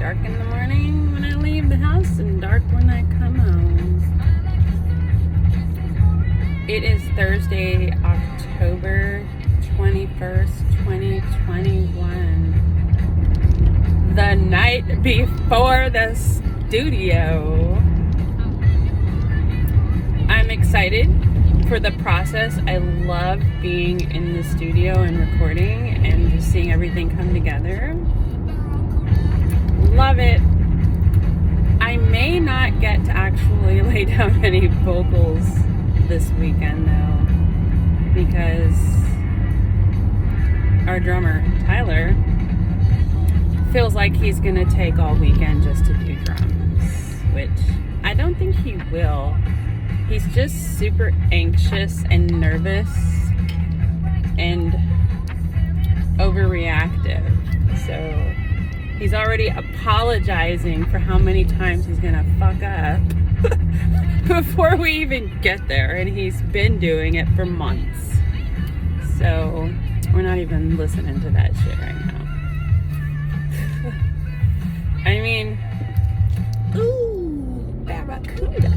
dark in the morning when I leave the house and dark when I come home. It is Thursday, October 21st, 2021. The night before the studio. I'm excited for the process. I love being in the studio and recording and just seeing everything come together. Love it. I may not get to actually lay down any vocals this weekend though, because our drummer, Tyler, feels like he's gonna take all weekend just to do drums, which I don't think he will. He's just super anxious and nervous and overreactive. So he's already apologizing for how many times he's gonna fuck up before we even get there. And he's been doing it for months. So we're not even listening to that shit right now. I mean, ooh, barracuda.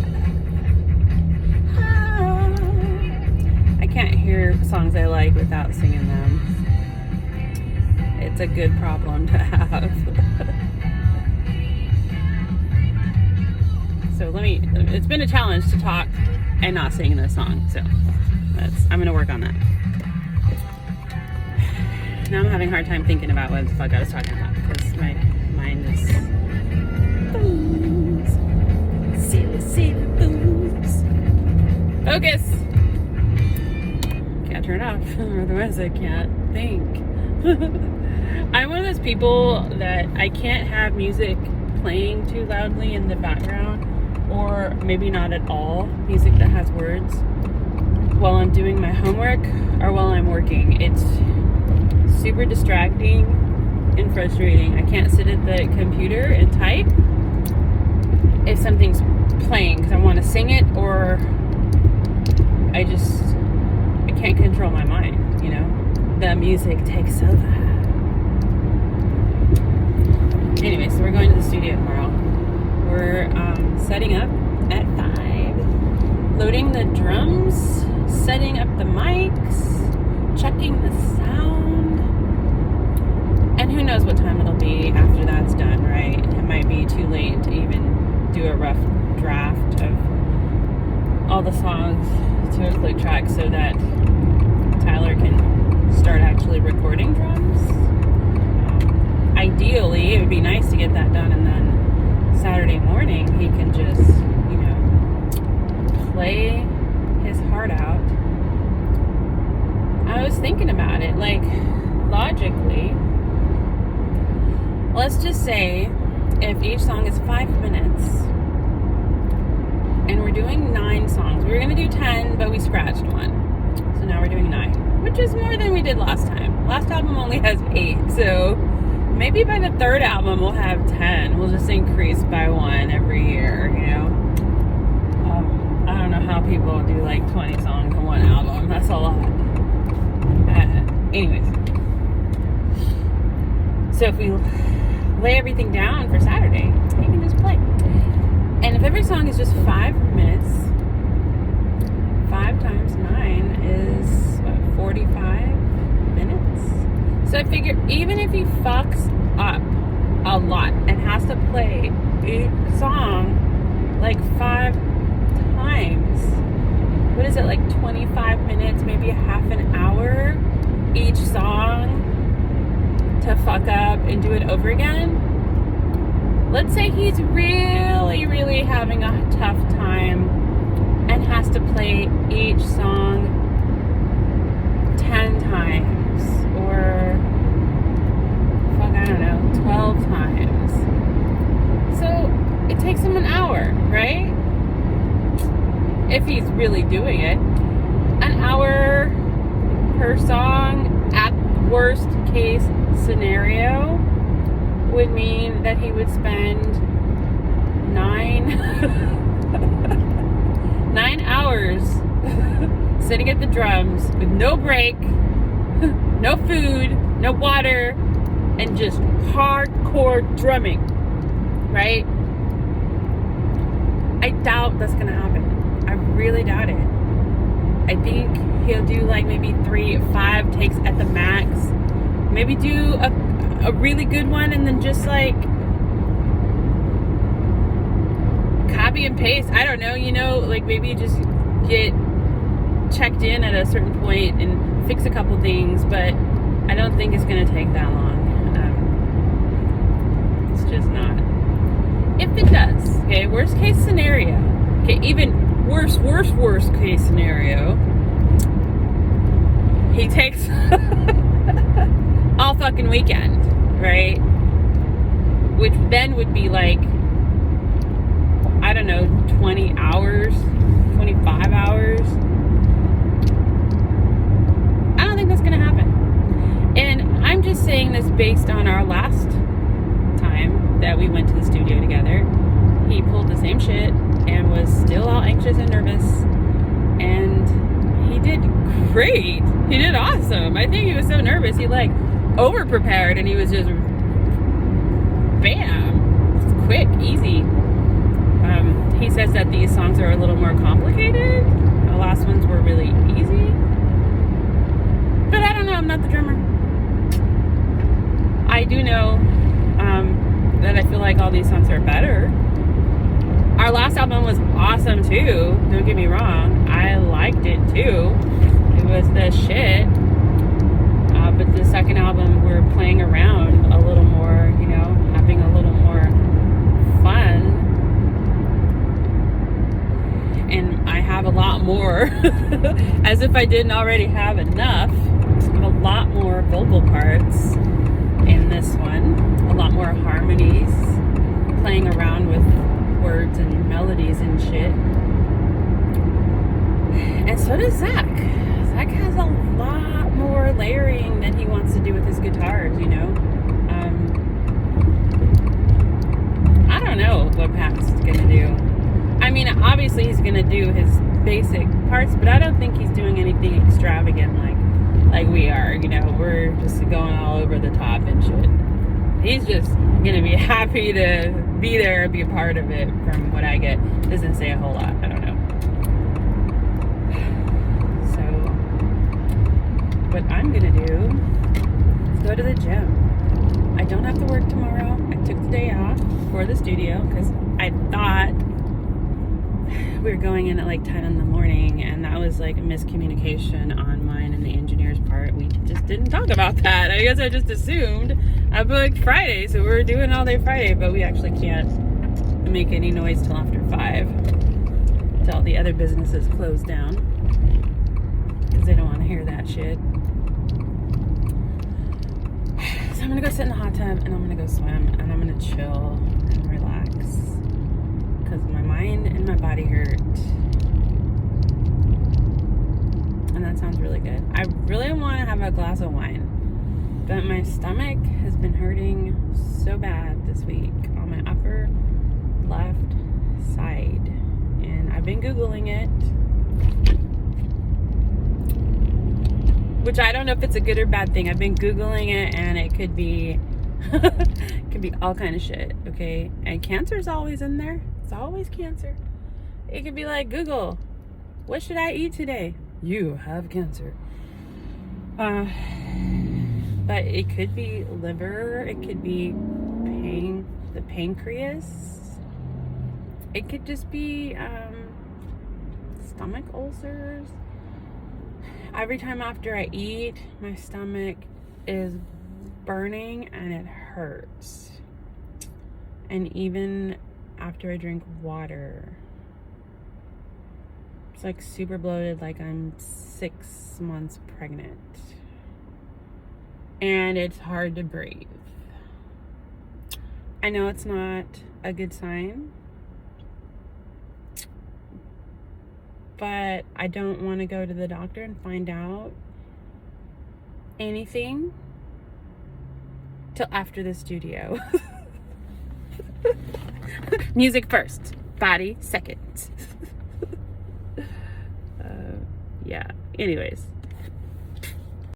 I can't hear songs I like without singing them. It's a good problem to have. So it's been a challenge to talk and not sing this song. So I'm gonna work on that. Now I'm having a hard time thinking about what the fuck I was talking about because my mind is boobs. Silly boobs. Focus. Can't turn it off, otherwise I can't think. I'm one of those people that I can't have music playing too loudly in the background, or maybe not at all, music that has words, while I'm doing my homework or while I'm working. It's super distracting and frustrating. I can't sit at the computer and type if something's playing because I want to sing it, or I can't control my mind, you know? The music takes over. Anyway, so we're going to the studio tomorrow. We're setting up at 5, loading the drums, setting up the mics, checking the sound, and who knows what time it'll be after that's done, right? It might be too late to even do a rough draft of all the songs to a click track so that Tyler can start actually recording drums. Ideally, it would be nice to get that done, and then Saturday morning he can just, play his heart out. I was thinking about it, like, logically, let's just say if each song is 5 minutes and we're doing 9 songs. We were going to do 10, but we scratched one. So now we're doing 9, which is more than we did last time. Last album only has 8, so maybe by the 3rd album we'll have 10. We'll just increase by 1 every year, I don't know how people do like 20 songs on one album. That's a lot. Anyways. So if we lay everything down for Saturday, you can just play. And if every song is just 5 minutes, 5 times 9 is, 45 minutes? So I figure even if he fucks up a lot and has to play each song like 5 times, what is it, like 25 minutes, maybe a half an hour each song to fuck up and do it over again? Let's say he's really, really having a tough time and has to play each song 10 times or 12 times. So it takes him an hour, right? If he's really doing it. An hour per song at worst case scenario would mean that he would spend 9 hours sitting at the drums with no break, no food, no water, and just hardcore drumming. right? I doubt that's gonna happen. I really doubt it. I think he'll do like maybe 3-5 takes at the max. Maybe do a really good one and then just like copy and paste. I don't know, like maybe just get checked in at a certain point and fix a couple things, but I don't think it's gonna take that long. It's just not. If it does, okay, worst case scenario, okay, even worst case scenario, he takes all fucking weekend, right? Which then would be like, I don't know, 20 hours, 25 hours. I don't think that's gonna happen. And I'm just saying this based on our last time that we went to the studio together. He pulled the same shit and was still all anxious and nervous, and he did great. He did awesome. I think he was so nervous he like over prepared, and he was just bam, it's quick, easy. He says that these songs are a little more complicated. The last ones were really easy, but I don't know, I'm not the drummer. I do know that I feel like all these songs are better. Our last album was awesome too, don't get me wrong. I liked it too. It was the shit. But the second album, we're playing around a little more, having a little more fun. And I have a lot more, as if I didn't already have enough, a lot more vocal parts in this one, a lot more harmonies, playing around with words and melodies and shit. And so does Zach. Zach has a lot more layering that he wants to do with his guitars, I don't know what Pat's gonna do. I mean, obviously he's gonna do his basic parts, but I don't think he's doing anything extravagant like we are. We're just going all over the top and shit. He's just gonna be happy to be there and be a part of it, from what I get. Doesn't say a whole lot. I don't know. So what I'm gonna do is go to the gym. I don't have to work tomorrow. I took the day off for the studio because I thought we were going in at like 10 in the morning, and that was like a miscommunication on mine and the engineer's part. We just didn't talk about that. I guess I just assumed I booked Friday, so we're doing all day Friday, but we actually can't make any noise till after 5, till the other businesses close down, because they don't want to hear that shit. So I'm gonna go sit in the hot tub, and I'm gonna go swim, and I'm gonna chill and relax, because my mind and my body hurt. And that sounds really good. I really want to have a glass of wine, but my stomach has been hurting so bad this week on my upper left side, and I've been Googling it, which I don't know if it's a good or bad thing. I've been Googling it, and it could be it could be all kind of shit, okay? And cancer's always in there. It's always cancer. It could be like, Google, what should I eat today? You have cancer. But it could be liver. It could be the pancreas. It could just be stomach ulcers. Every time after I eat, my stomach is burning and it hurts. And even after I drink water, it's like super bloated, like I'm 6 months pregnant. And it's hard to breathe. I know it's not a good sign, but I don't want to go to the doctor and find out anything till after the studio. Music first, body second. Yeah, anyways.